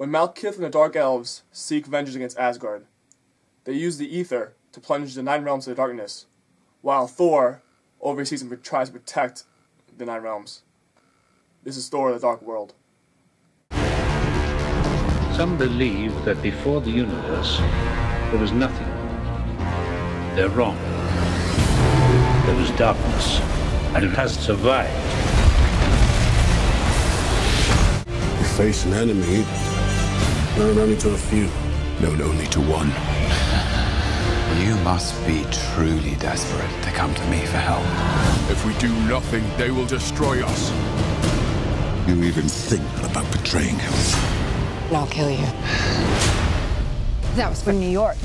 When Malekith and the Dark Elves seek vengeance against Asgard, they use the Ether to plunge the Nine Realms into darkness, while Thor oversees and tries to protect the Nine Realms. This is Thor: The Dark World. Some believe that before the universe, there was nothing. They're wrong. There was darkness, and it has survived. We face an enemy known only to a few. Known only to one. You must be truly desperate to come to me for help. If we do nothing, they will destroy us. You even think about betraying him. And I'll kill you. That was from New York.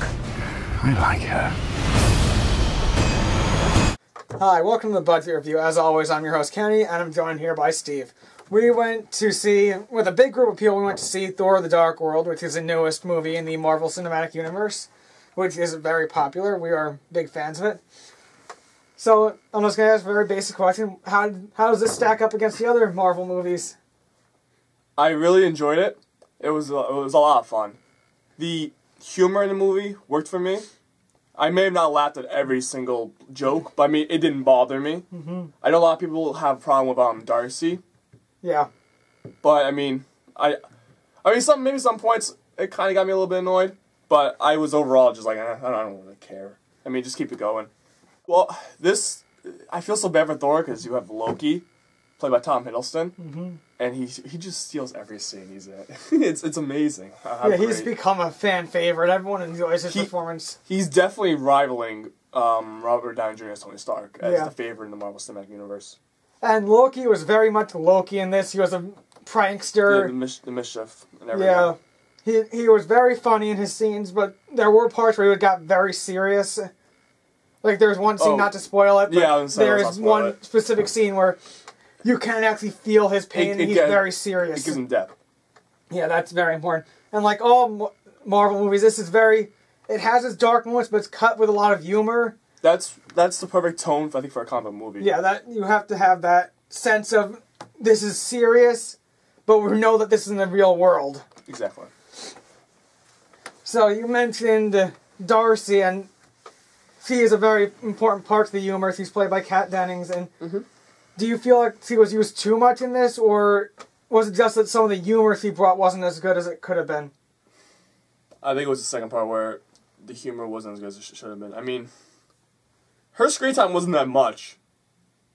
I like her. Hi, welcome to the Budget Review. As always, I'm your host, Kenny, and I'm joined here by Steve. We went to see, with a big group of people, we went to see Thor: The Dark World, which is the newest movie in the Marvel Cinematic Universe, which is very popular. We are big fans of it. So, I'm just going to ask a very basic question. How does this stack up against the other Marvel movies? I really enjoyed it. It was a lot of fun. The humor in the movie worked for me. I may have not laughed at every single joke, but I mean, it didn't bother me. Mm-hmm. I know a lot of people have a problem with Darcy. Yeah. But I mean, maybe some points it kind of got me a little bit annoyed, but I was overall just like, I don't really care. I mean, just keep it going. Well, I feel so bad for Thor because you have Loki, played by Tom Hiddleston, and he just steals every scene he's in. It's amazing. He's become a fan favorite. Everyone enjoys his performance. He's definitely rivaling Robert Downey Jr. as Tony Stark as the favorite in the Marvel Cinematic Universe. And Loki was very much Loki in this. He was a prankster. Yeah, the mischief and everything. Yeah. He was very funny in his scenes, but there were parts where he got very serious. Like, there's one scene, not to spoil it, but there is one specific scene where you can actually feel his pain, and he's very serious. It gives him depth. Yeah, that's very important. And like all Marvel movies, this is it has its dark moments, but it's cut with a lot of humor. That's the perfect tone, I think, for a comic movie. Yeah, that you have to have that sense of, this is serious, but we know that this is in the real world. Exactly. So you mentioned Darcy, and she is a very important part of the humor. She's played by Kat Dennings, and do you feel like she was used too much in this, or was it just that some of the humor she brought wasn't as good as it could have been? I think it was the second part where the humor wasn't as good as it should have been. I mean, her screen time wasn't that much,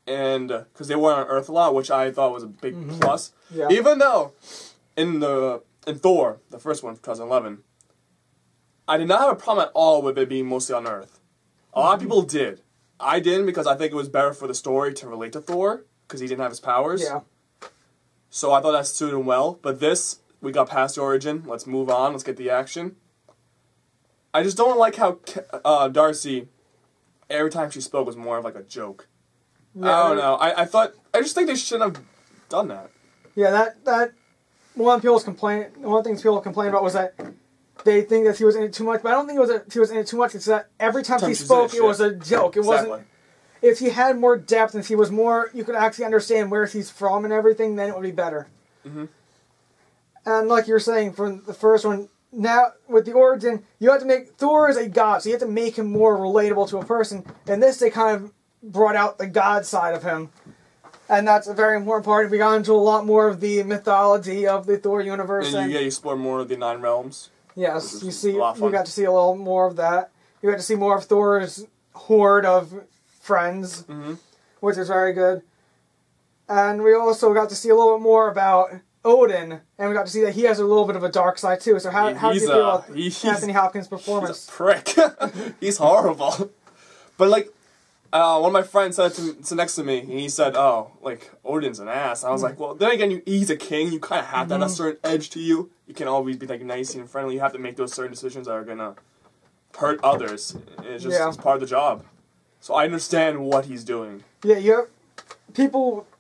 and because they were on Earth a lot, which I thought was a big plus. Yeah. Even though in Thor, the first one, 2011, I did not have a problem at all with it being mostly on Earth. A lot of people did. I didn't, because I think it was better for the story to relate to Thor, because he didn't have his powers. Yeah. So I thought that suited him well. But this, we got past the origin. Let's move on. Let's get the action. I just don't like how Darcy, every time she spoke, was more of like a joke. Yeah, I don't know. I just think they shouldn't have done that. Yeah, that one of the things people complain about was that they think that he was in it too much, but I don't think it was that he was in it too much. It's that every time he spoke, it was a joke. It wasn't. If he had more depth and if he was more, you could actually understand where he's from and everything, then it would be better. And like you were saying from the first one, now with the origin, you have to make Thor is a god, so you have to make him more relatable to a person. And this, they kind of brought out the god side of him, and that's a very important part. We got into a lot more of the mythology of the Thor universe, and you explore more of the Nine Realms. Yes, you got to see a little more of that. You got to see more of Thor's horde of friends, which is very good. And we also got to see a little bit more about Odin, and we got to see that he has a little bit of a dark side too. So how do you feel about Anthony Hopkins' performance? He's a prick. He's horrible. But like, one of my friends said to next to me, and he said, "Oh, like Odin's an ass." And I was like, "Well, then again, he's a king. You kind of have to have a certain edge to you. You can't always be like nice and friendly. You have to make those certain decisions that are gonna hurt others. It's just it's part of the job." So I understand what he's doing. Yeah,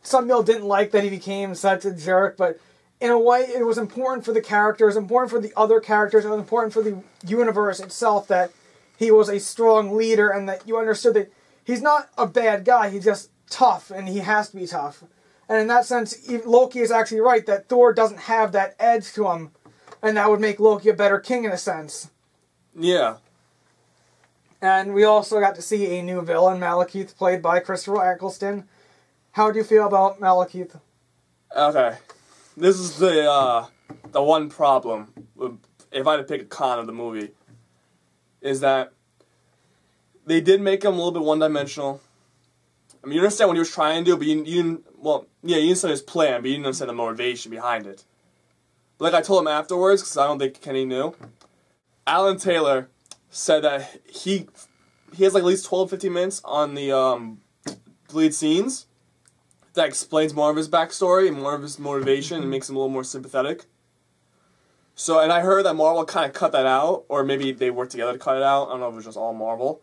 some people didn't like that he became such a jerk, but in a way, it was important for the characters, important for the other characters, it was important for the universe itself that he was a strong leader and that you understood that he's not a bad guy, he's just tough, and he has to be tough. And in that sense, Loki is actually right that Thor doesn't have that edge to him and that would make Loki a better king in a sense. Yeah. And we also got to see a new villain, Malekith, played by Christopher Eccleston. How do you feel about Malekith? Okay. This is the one problem, if I had to pick a con of the movie, is that they did make him a little bit one-dimensional. I mean, you understand what he was trying to do, but you didn't, well, yeah, you understand his plan, but you didn't understand the motivation behind it. But like I told him afterwards, because I don't think Kenny knew, Alan Taylor said that he has like at least 12, 15 minutes on the deleted scenes that explains more of his backstory and more of his motivation and makes him a little more sympathetic. So, and I heard that Marvel kind of cut that out, or maybe they worked together to cut it out. I don't know if it was just all Marvel.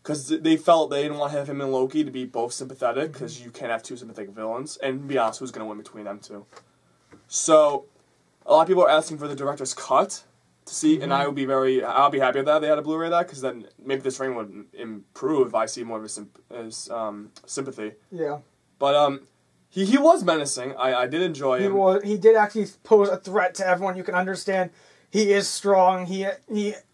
Because they felt they didn't want to have him and Loki to be both sympathetic, because you can't have two sympathetic villains. And to be honest, who's going to win between them two? So, a lot of people are asking for the director's cut to see, and I'll be happy with that. They had a Blu-ray of that, because then maybe this ring would improve if I see more of his sympathy. Yeah. But he was menacing. I did enjoy him. He did actually pose a threat to everyone. You can understand he is strong. He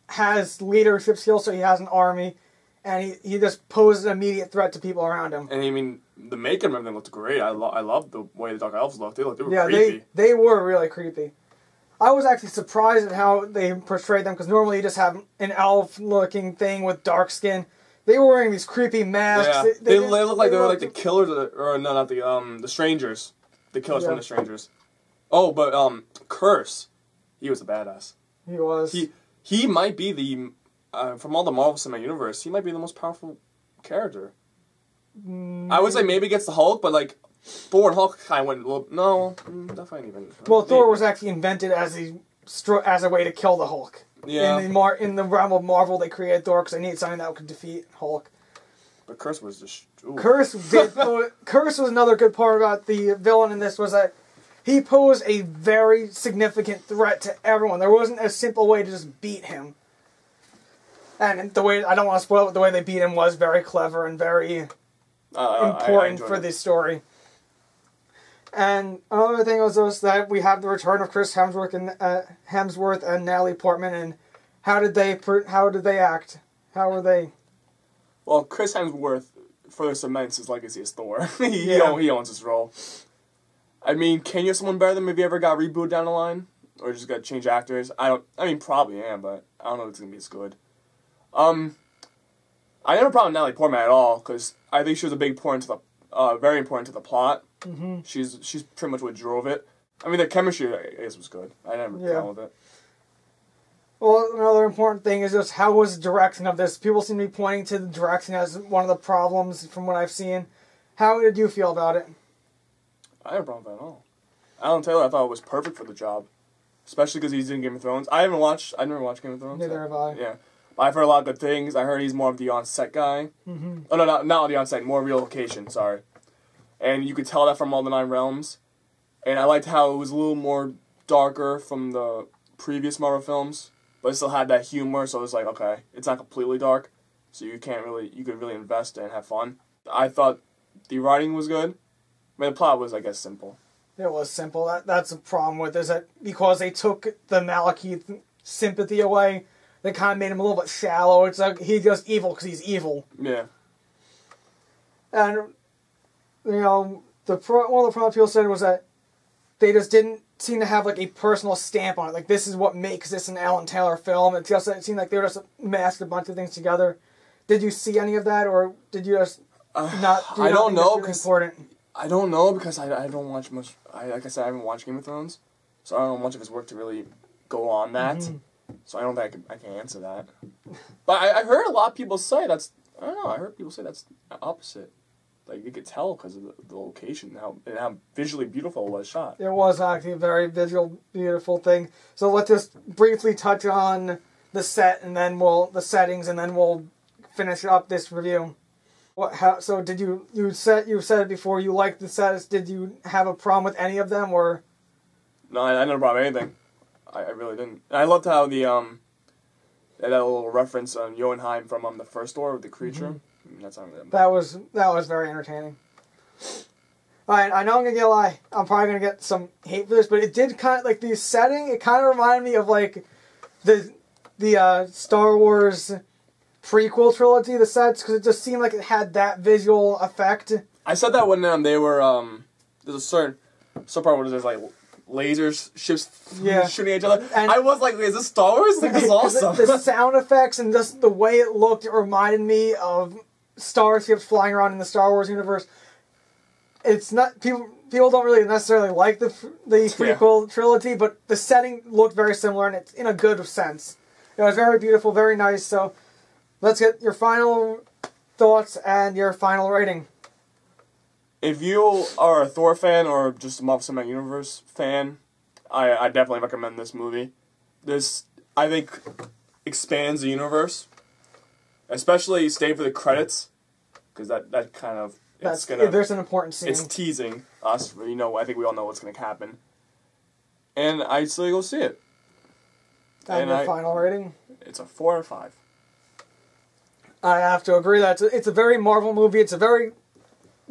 has leadership skills, so he has an army. And he just posed an immediate threat to people around him. And I mean, the makeup and everything looked great. I loved the way the Dark Elves looked. They were creepy. They were really creepy. I was actually surprised at how they portrayed them, because normally you just have an elf-looking thing with dark skin. They were wearing these creepy masks. Yeah, they looked like they were like the killers, or no, not the strangers. The killers from the strangers. Oh, but Curse, he was a badass. He was. He might be the from all the Marvel Cinematic Universe, he might be the most powerful character. I would say maybe against the Hulk, but like Thor and Hulk kind of went a little. No, definitely even. Well, Thor was actually invented as a way to kill the Hulk. Yeah. In the realm of Marvel, they created Thor because they needed something that could defeat Hulk. But Curse was just. Ooh. Curse was another good part about the villain in this, was that he posed a very significant threat to everyone. There wasn't a simple way to just beat him. And the way, I don't want to spoil it, but the way they beat him was very clever and very important for this story. And another thing was just that we have the return of Chris Hemsworth and Natalie Portman. And how did they act? How were they? Well, Chris Hemsworth further cements his legacy as Thor. he owns his role. I mean, can you have someone better than him if you ever got rebooted down the line, or just got to change actors? I mean, probably am, but I don't know if it's gonna be as good. I have a problem with Natalie Portman at all, because I think she was a big important to the, very important to the plot. Mm-hmm. She's pretty much what drove it. I mean, the chemistry, I guess, was good. I never had a problem with it. Well, another important thing is just how was the direction of this? People seem to be pointing to the direction as one of the problems from what I've seen. How did you feel about it? I have a problem with that at all. Alan Taylor, I thought, was perfect for the job, especially because he's in Game of Thrones. I never watched Game of Thrones. Neither have I. Yeah. I've heard a lot of good things. I heard he's more of the on-set guy. Mm-hmm. Oh, no, not the on-set, more real location, sorry. And you could tell that from all the 9 Realms. And I liked how it was a little more darker from the previous Marvel films, but it still had that humor, so it was like, okay, it's not completely dark, so you could really invest and have fun. I thought the writing was good. I mean, the plot was, I guess, simple. It was simple. That's the problem with it, is that because they took the Malekith sympathy away, they kind of made him a little bit shallow. It's like he's just evil because he's evil. Yeah. And, you know, one of the problems people said was that they just didn't seem to have, like, a personal stamp on it. Like, this is what makes this an Alan Taylor film. It seemed like they were just masked a bunch of things together. Did you see any of that, or did you just not? I don't know, because I don't know, because I don't watch much. Like I said, I haven't watched Game of Thrones, so I don't know much of his work to really go on that. Mm-hmm. So I don't think I can answer that. But I heard a lot of people say that's. I don't know. I heard people say that's opposite. Like, you could tell because of the location and how visually beautiful it was shot. It was actually a very beautiful thing. So let's just briefly touch on the set, and then the settings, and then we'll finish up this review. So did you said it before, you liked the sets? Did you have a problem with any of them, or? No, I never brought anything. I really didn't. And I loved how that little reference on Jotunheim from the first Thor with the creature. Mm-hmm. That was very entertaining. Alright, I know I'm gonna get I'm probably gonna get some hate for this, but it did kind of, like, the setting, it kind of reminded me of, like, the Star Wars prequel trilogy, the sets, because it just seemed like it had that visual effect. I said that when they were, there's a certain part where there's, like, lasers, ships shooting at each other. And I was like, is this Star Wars? Like, this is awesome. The sound effects and just the way it looked, it reminded me of starships flying around in the Star Wars universe. It's not, people don't really necessarily like the prequel trilogy, but the setting looked very similar, and it's in a good sense. It was very beautiful, very nice, so let's get your final thoughts and your final rating. If you are a Thor fan or just a Marvel Cinematic Universe fan, I definitely recommend this movie. This, I think, expands the universe. Especially stay for the credits, because that kind of... there's an important scene. It's teasing us. I think we all know what's going to happen. And I'd still go see it. And your final rating? It's a 4 out of 5. I have to agree that it's a very Marvel movie. It's a very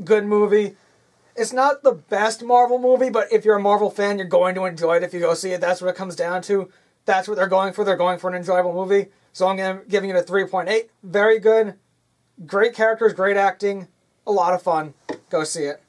good movie. It's not the best Marvel movie, but if you're a Marvel fan, you're going to enjoy it if you go see it. That's what it comes down to. That's what they're going for. They're going for an enjoyable movie. So I'm giving it a 3.8. Very good. Great characters, great acting. A lot of fun. Go see it.